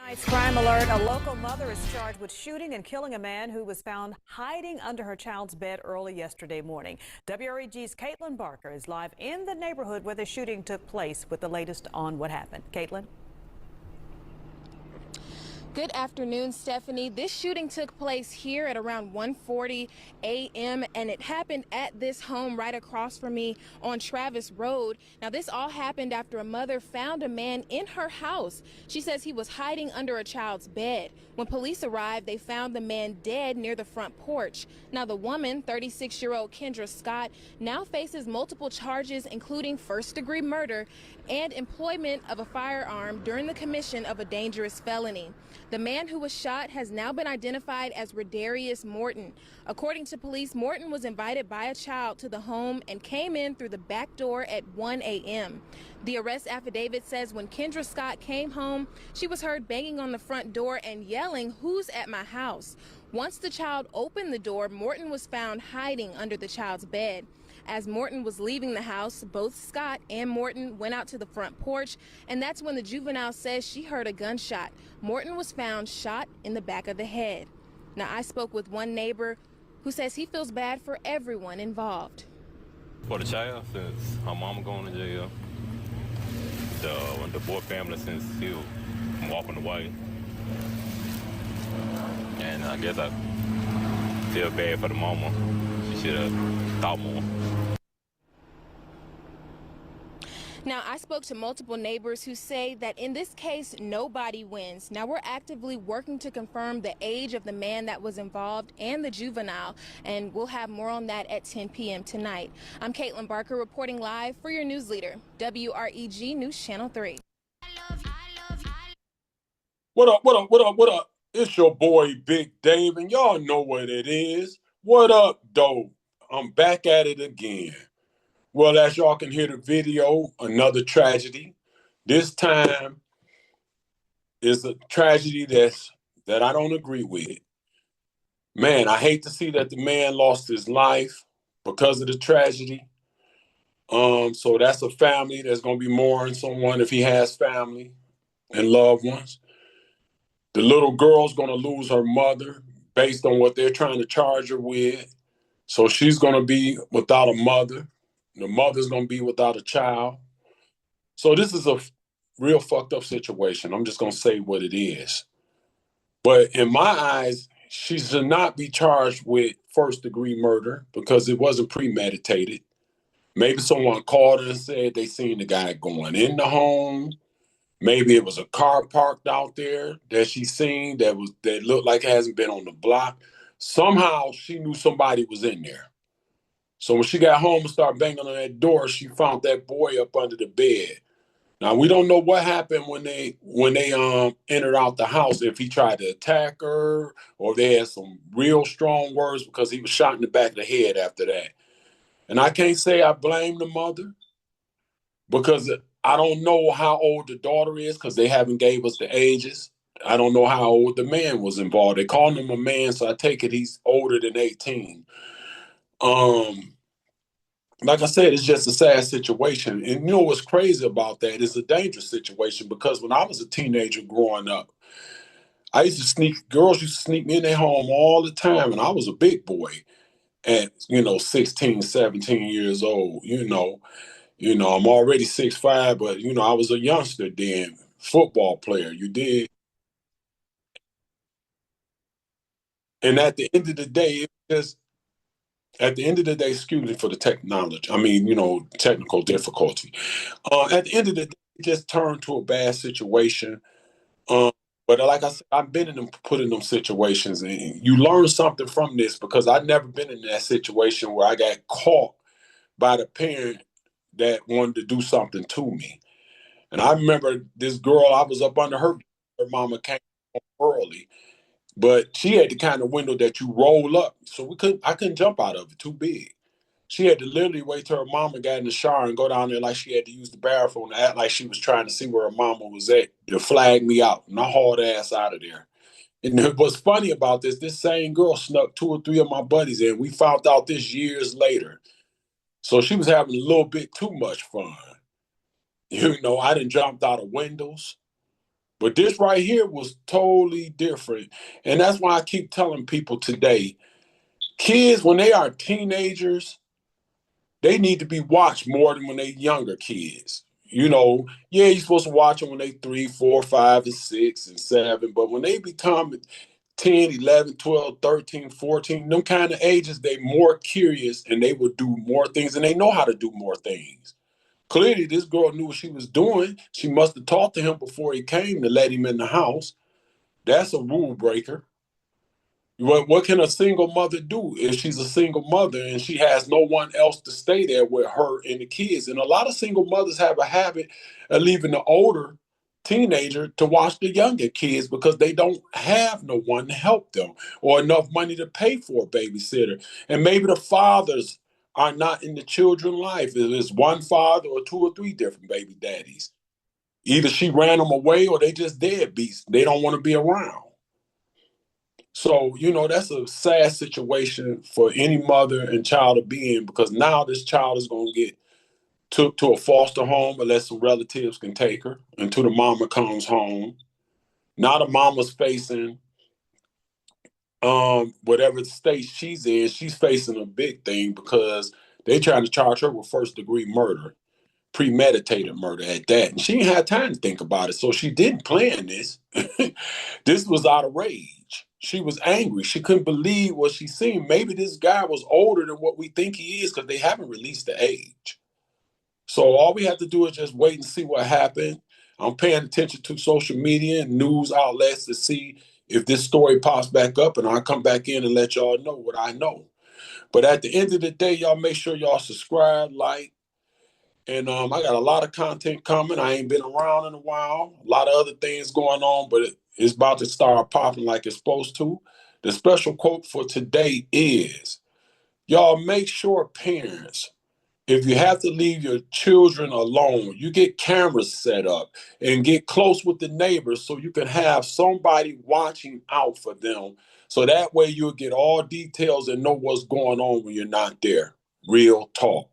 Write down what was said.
Tonight's crime alert. A local mother is charged with shooting and killing a man who was found hiding under her child's bed early yesterday morning. WREG's Caitlin Barker is live in the neighborhood where the shooting took place with the latest on what happened. Caitlin? Good afternoon, Stephanie. This shooting took place here at around 1:40 a.m. and it happened at this home right across from me on Travis Road. Now, this all happened after a mother found a man in her house. She says he was hiding under a child's bed. When police arrived, they found the man dead near the front porch. Now, the woman, 36-year-old Kendra Scott, now faces multiple charges, including first-degree murder and employment of a firearm during the commission of a dangerous felony. The man who was shot has now been identified as Redarius Morton. According to police, Morton was invited by a child to the home and came in through the back door at 1 a.m. The arrest affidavit says when Kendra Scott came home, she was heard banging on the front door and yelling, "Who's at my house?" Once the child opened the door, Morton was found hiding under the child's bed. As Morton was leaving the house, both Scott and Morton went out to the front porch, and that's when the juvenile says she heard a gunshot. Morton was found shot in the back of the head. Now, I spoke with one neighbor who says he feels bad for everyone involved. For the child, since her mama going to jail, the boy family, since he was walking away, and I guess I feel bad for the mama. She should have thought more. Now, I spoke to multiple neighbors who say that in this case, nobody wins. Now, we're actively working to confirm the age of the man that was involved and the juvenile, and we'll have more on that at 10 p.m. tonight. I'm Caitlin Barker reporting live for your news leader, WREG News Channel 3. What up? It's your boy, Big Dave, and y'all know what it is. What up, though? I'm back at it again. Well, as y'all can hear the video, another tragedy. This time is a tragedy that I don't agree with. Man, I hate to see that the man lost his life because of the tragedy. So that's a family that's going to be mourning someone if he has family and loved ones. The little girl's going to lose her mother based on what they're trying to charge her with. So she's going to be without a mother. The mother's going to be without a child. So this is a real fucked up situation. I'm just going to say what it is. But in my eyes, she should not be charged with first-degree murder because it wasn't premeditated. Maybe someone called her and said they seen the guy going in the home. Maybe it was a car parked out there that she seen that looked like it hasn't been on the block. Somehow she knew somebody was in there. So when she got home and started banging on that door, she found that boy up under the bed. Now we don't know what happened when they entered out the house, if he tried to attack her or they had some real strong words, because he was shot in the back of the head after that. And I can't say I blame the mother because I don't know how old the daughter is because they haven't gave us the ages. I don't know how old the man was involved. They called him a man, so I take it he's older than 18. Like I said, it's just a sad situation. And you know what's crazy about that? It's a dangerous situation because when I was a teenager growing up, girls used to sneak me in their home all the time, and I was a big boy at, 16, 17 years old, I'm already 6'5", but, I was a youngster then, football player, you did. And at the end of the day, excuse me for the technology. Technical difficulty. At the end of the day, it just turned to a bad situation. But like I said, I've been put in them situations, and you learn something from this because I've never been in that situation where I got caught by the parent that wanted to do something to me. And I remember this girl, I was up under her mama came home early. But she had the kind of window that you roll up. So I couldn't jump out of it, too big. She had to literally wait till her mama got in the shower and go down there like she had to use the bathroom and act like she was trying to see where her mama was at to flag me out. And I hauled ass out of there. And what's funny about this same girl snuck 2 or 3 of my buddies in. We found out this years later. So she was having a little bit too much fun. I done jumped out of windows. But this right here was totally different. And that's why I keep telling people today, kids, when they are teenagers, they need to be watched more than when they younger kids. Yeah, you're supposed to watch them when they 3, 4, 5, and 6, and 7. But when they become 10, 11, 12, 13, 14, them kind of ages, they more curious and they will do more things and they know how to do more things. Clearly, this girl knew what she was doing. She must have talked to him before he came to let him in the house. That's a rule breaker. What can a single mother do if she's a single mother and she has no one else to stay there with her and the kids? And a lot of single mothers have a habit of leaving the older teenager to watch the younger kids because they don't have no one to help them or enough money to pay for a babysitter. And maybe the fathers are not in the children's life. It's one father or 2 or 3 different baby daddies. Either she ran them away or they just deadbeats. They don't want to be around. So, that's a sad situation for any mother and child to be in because now this child is going to get took to a foster home unless some relatives can take her until the mama comes home. Now the mama's facing whatever state she's in, she's facing a big thing because they trying to charge her with first-degree murder, premeditated murder at that. And she didn't have time to think about it. So she didn't plan this. This was out of rage. She was angry. She couldn't believe what she seen. Maybe this guy was older than what we think he is because they haven't released the age. So all we have to do is just wait and see what happened. I'm paying attention to social media and news outlets to see if this story pops back up, and I'll come back in and let y'all know what I know. But at the end of the day, y'all make sure y'all subscribe, like, and I got a lot of content coming. I ain't been around in a while. A lot of other things going on, but it's about to start popping like it's supposed to. The special quote for today is, y'all make sure parents, if you have to leave your children alone, you get cameras set up and get close with the neighbors so you can have somebody watching out for them. So that way you'll get all details and know what's going on when you're not there. Real talk.